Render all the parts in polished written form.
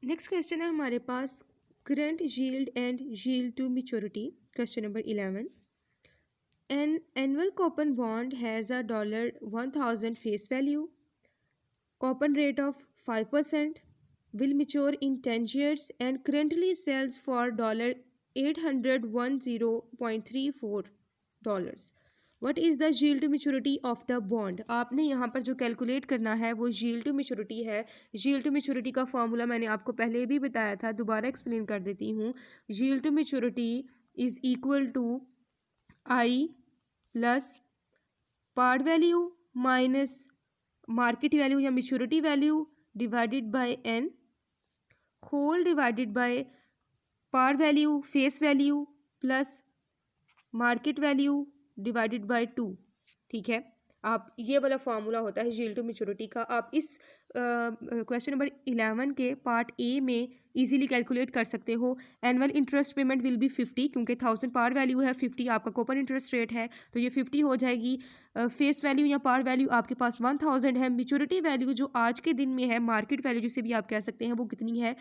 Next question है हमारे पास current yield and yield to maturity. Question number 11। An annual coupon bond has a $1,000 face value. Coupon rate of 5% will mature in 10 years and currently sells for $810.34. What is the yield to maturity of the bond? आपने यहाँ पर जो calculate करना है वो yield to maturity है। yield to maturity का formula मैंने आपको पहले भी बताया था, दोबारा एक्सप्लेन कर देती हूँ। yield to maturity is equal to I plus par value minus market value या maturity value divided by n whole divided by par value face value plus market value divided by 2। ठीक है, आप ये वाला formula होता है yield to maturity का। आप इस क्वेश्चन नंबर 11 के पार्ट ए में इजीली कैलकुलेट कर सकते हो। Annual interest payment will be 50 क्योंकि 1000 पार वैल्यू है, 50 आपका कूपन इंटरेस्ट रेट है तो ये 50 हो जाएगी। फेस वैल्यू या पार वैल्यू आपके पास 1000 है। मैच्योरिटी वैल्यू जो आज के दिन में है, मार्केट वैल्यू जिसे भी आप कह सकते हैं, वो कितनी है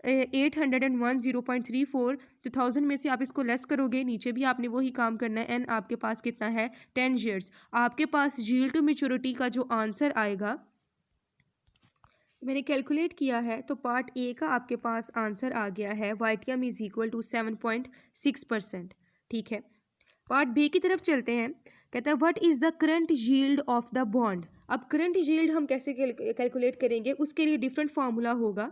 810.34। तो 1000 में से आप इसको लेस करोगे, नीचे भी आपने वही काम करना है। एंड आपके पास कितना है 10 ईयर्स। आपके पास यील्ड टू मैच्योरिटी का जो आंसर आएगा मैंने कैलकुलेट किया है तो पार्ट ए का आपके पास आंसर आ गया है YTM इज इक्वल टू 7.6%। ठीक है, पार्ट बी की तरफ चलते हैं। कहता है what is the current yield of the bond. अब करंट यील्ड हम कैसे कैलकुलेट करेंगे, उसके लिए डिफरेंट फार्मूला होगा।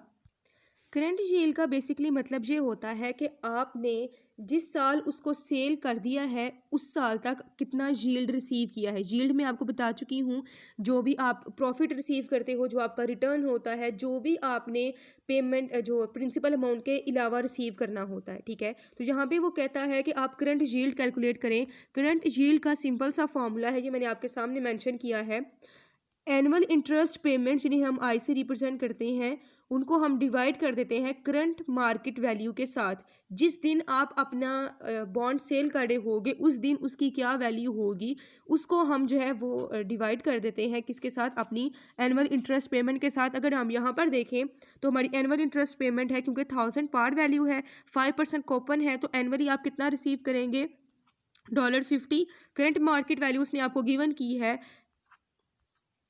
करंट यील्ड का बेसिकली मतलब ये होता है कि आपने जिस साल उसको सेल कर दिया है उस साल तक कितना यील्ड रिसीव किया है। यील्ड में आपको बता चुकी हूँ, जो भी आप प्रॉफिट रिसीव करते हो, जो आपका रिटर्न होता है, जो भी आपने पेमेंट जो प्रिंसिपल अमाउंट के अलावा रिसीव करना होता है। ठीक है, तो यहाँ पे वो कहता है कि आप करंट यील्ड कैलकुलेट करें। करंट यील्ड का सिंपल सा फॉर्मूला है, ये मैंने आपके सामने मेंशन किया है। एनुअल इंटरेस्ट पेमेंट जिन्हें हम आई से रिप्रेजेंट करते हैं, उनको हम डिवाइड कर देते हैं करंट मार्केट वैल्यू के साथ। जिस दिन आप अपना बॉन्ड सेल करे होगे उस दिन उसकी क्या वैल्यू होगी, उसको हम जो है वो डिवाइड कर देते हैं किसके साथ, अपनी एनुअल इंटरेस्ट पेमेंट के साथ। अगर हम यहाँ पर देखें तो हमारी एनुअल इंटरेस्ट पेमेंट है, क्योंकि 1000 पार वैल्यू है, 5% कूपन है, तो एनुअली आप कितना रिसीव करेंगे $50। करंट मार्केट वैल्यू उसने आपको गिवन की है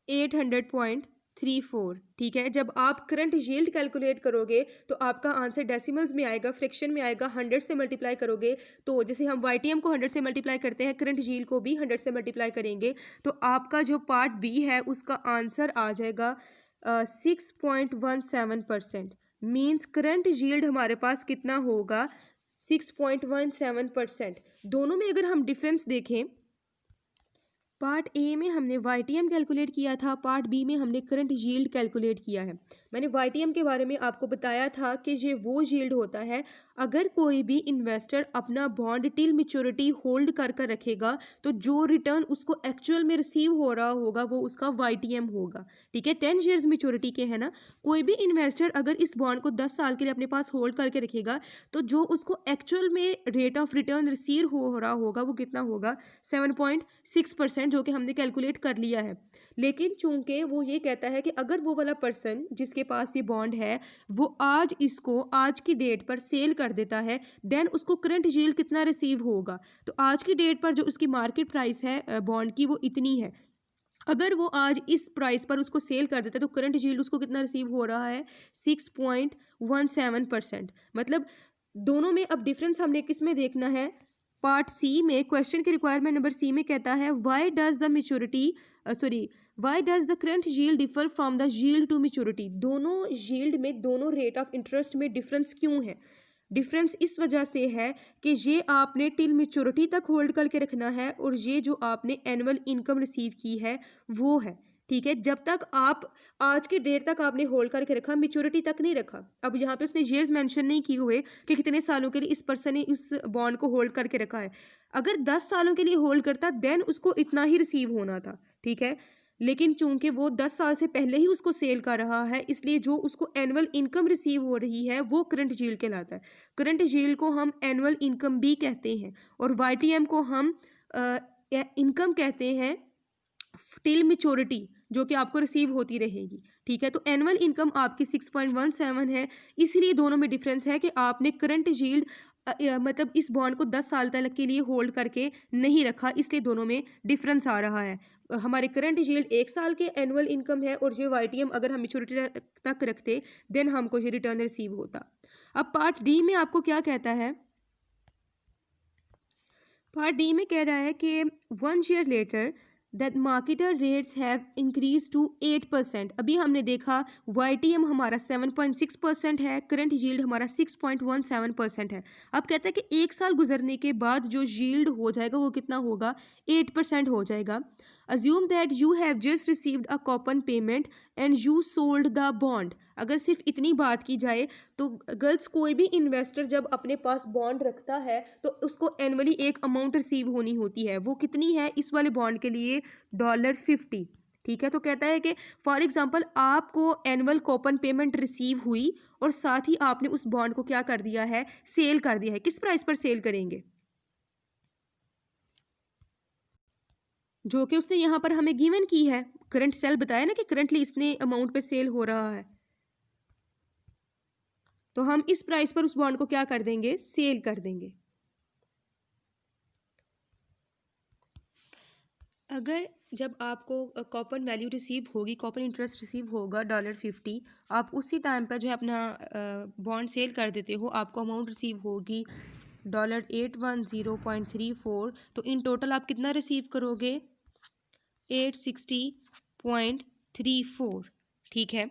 800.34। ठीक है, जब आप करंट यील्ड कैलकुलेट करोगे तो आपका आंसर डेसिमल्स में आएगा, फ्रैक्शन में आएगा। 100 से मल्टीप्लाई करोगे तो जैसे हम YTM को 100 से मल्टीप्लाई करते हैं, करंट यील्ड को भी 100 से मल्टीप्लाई करेंगे तो आपका जो पार्ट बी है उसका आंसर आ जाएगा 6.17%। मीन्स करंट यील्ड हमारे पास कितना होगा 6.17%। दोनों में अगर हम डिफरेंस देखें, पार्ट ए में हमने YTM कैलकुलेट किया था, पार्ट बी में हमने करंट यील्ड कैलकुलेट किया है। मैंने YTM के बारे में आपको बताया था कि ये वो यील्ड होता है अगर कोई भी इन्वेस्टर अपना बॉन्ड टिल मैच्योरिटी होल्ड कर कर रखेगा तो जो रिटर्न उसको एक्चुअल में रिसीव हो रहा होगा वो उसका YTM होगा। ठीक है, 10 ईयर्स मैच्योरिटी के है ना। कोई भी इन्वेस्टर अगर इस बॉन्ड को 10 साल के लिए अपने पास होल्ड करके रखेगा तो जो उसको एक्चुअल में रेट ऑफ रिटर्न रिसीव हो रहा होगा वो कितना होगा 7.6%, जो कि हमने कैलकुलेट कर लिया है। लेकिन चूंकि वो ये कहता है कि अगर वो वाला पर्सन जिसके पास ये बॉन्ड है वो आज इसको आज की डेट पर सेल कर देता है, देन उसको करंट यील्ड कितना रिसीव होगा। तो आज की डेट पर जो उसकी मार्केट प्राइस है बॉन्ड की वो इतनी है। अगर वो आज इस प्राइस पर उसको सेल कर देता है तो करंट यील्ड उसको कितना रिसीव हो रहा है 6.17%। मतलब दोनों में अब डिफरेंस हमने किस में देखना है, पार्ट सी में। क्वेश्चन की रिक्वायरमेंट नंबर सी में कहता है why does the current yield differ from the yield to maturity. दोनों यील्ड में, दोनों रेट ऑफ इंटरेस्ट में डिफरेंस क्यों है। डिफरेंस इस वजह से है कि ये आपने टिल मैच्योरिटी तक होल्ड करके रखना है और ये जो आपने एनुअल इनकम रिसीव की है वो है। ठीक है, जब तक आप आज की डेट तक आपने होल्ड करके रखा, मैच्योरिटी तक नहीं रखा। अब यहाँ पे उसने ईयर्स मेंशन नहीं किए हुए कि कितने सालों के लिए इस पर्सन ने इस बॉन्ड को होल्ड करके रखा है। अगर 10 सालों के लिए होल्ड करता देन उसको इतना ही रिसीव होना था। ठीक है, लेकिन चूंकि वो 10 साल से पहले ही उसको सेल कर रहा है इसलिए जो उसको एनुअल इनकम रिसीव हो रही है वो करंट यील्ड कहलाता है। करंट यील्ड को हम एनुअल इनकम भी कहते हैं और YTM को हम इनकम कहते हैं टिल मैच्योरिटी, जो कि आपको रिसीव होती रहेगी। ठीक है। तो एनुअल इनकम आपकी 6.17 है, इसीलिए दोनों में डिफरेंस है कि आपने करंट यील्ड मतलब इस बॉन्ड को 10 साल तक के लिए होल्ड करके नहीं रखा, इसलिए दोनों में डिफरेंस आ रहा है। हमारे करंट यील्ड 1 साल के एनुअल इनकम है, और ये वाईटीएम अगर हम मैच्योरिटी तक रखते देन हमको ये रिटर्न रिसीव होता। अब पार्ट डी में आपको क्या कहता है? पार्ट डी में कह रहा है कि 1 year later that marketer rates have increase to 8%। अभी हमने देखा वाईटीएम हमारा 7.6% है, करंट यील्ड हमारा 6.17% है। अब कहता है कि 1 साल गुजरने के बाद जो यील्ड हो जाएगा वो कितना होगा? 8% हो जाएगा। Assume that you have just received a coupon payment and you sold the bond. अगर सिर्फ इतनी बात की जाए तो गर्ल्स, कोई भी इन्वेस्टर जब अपने पास बॉन्ड रखता है तो उसको एनुअली एक अमाउंट रिसीव होनी होती है। वो कितनी है इस वाले बॉन्ड के लिए? $50। ठीक है। तो कहता है कि फॉर एग्जांपल आपको एनुअल कूपन पेमेंट रिसीव हुई और साथ ही आपने उस बॉन्ड को क्या कर दिया है? सेल कर दिया है। किस प्राइस पर सेल करेंगे? जो कि उसने यहाँ पर हमें गिवन की है। करंट सेल बताया ना कि करंटली इतने अमाउंट पे सेल हो रहा है, तो हम इस प्राइस पर उस बॉन्ड को क्या कर देंगे? सेल कर देंगे। अगर जब आपको कॉपन वैल्यू रिसीव होगी, कॉपन इंटरेस्ट रिसीव होगा $50, आप उसी टाइम पर जो है अपना बॉन्ड सेल कर देते हो, आपको अमाउंट रिसीव होगी $810.34। तो इन टोटल आप कितना रिसीव करोगे? 860.34। ठीक है।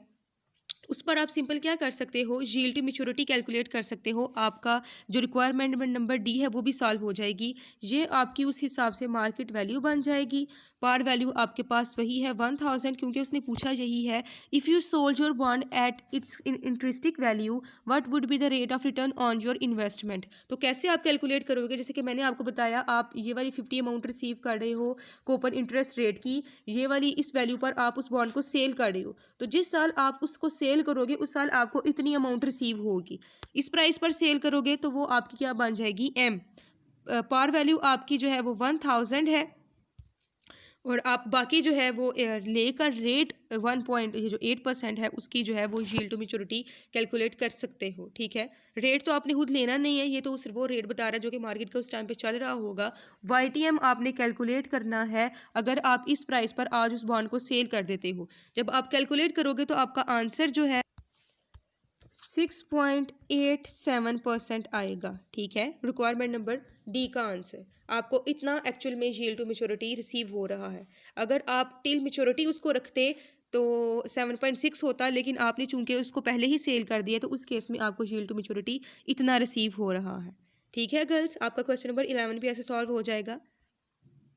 उस पर आप सिंपल क्या कर सकते हो? यील्ड टू मैच्योरिटी कैलकुलेट कर सकते हो। आपका जो रिक्वायरमेंट नंबर डी है वो भी सॉल्व हो जाएगी। ये आपकी उस हिसाब से मार्केट वैल्यू बन जाएगी। पार वैल्यू आपके पास वही है 1000, क्योंकि उसने पूछा यही है। If you sold your bond at its intrinsic value what would be the rate of return on your investment. तो कैसे आप कैलकुलेट करोगे? जैसे कि मैंने आपको बताया, आप ये वाली 50 अमाउंट रिसीव कर रहे हो कूपन इंटरेस्ट रेट की, ये वाली इस वैल्यू पर आप उस बॉन्ड को सेल कर रहे हो। तो जिस साल आप उसको सेल करोगे उस साल आपको इतनी अमाउंट रिसीव होगी। इस प्राइस पर सेल करोगे तो वो आपकी क्या बन जाएगी? एम। पार वैल्यू आपकी जो है वो 1000 है, और आप बाकी जो है वो लेकर रेट 1 पॉइंट ये जो 8% है उसकी जो है वो यील्ड टू मैच्योरिटी कैलकुलेट कर सकते हो। ठीक है। रेट तो आपने खुद लेना नहीं है, ये तो सिर्फ वो रेट बता रहा है जो कि मार्केट का उस टाइम पे चल रहा होगा। वाईटीएम आपने कैलकुलेट करना है अगर आप इस प्राइस पर आज उस बॉन्ड को सेल कर देते हो। जब आप कैलकुलेट करोगे तो आपका आंसर जो है 6.87% आएगा। ठीक है। रिक्वायरमेंट नंबर डी का आंसर। आपको इतना एक्चुअल में यील्ड टू मैच्योरिटी रिसीव हो रहा है। अगर आप टिल मैच्योरिटी उसको रखते तो 7.6 होता, लेकिन आपने चूंकि उसको पहले ही सेल कर दिया तो उस केस में आपको यील्ड टू मैच्योरिटी इतना रिसीव हो रहा है। ठीक है गर्ल्स, आपका क्वेश्चन नंबर 11 भी ऐसे सॉल्व हो जाएगा।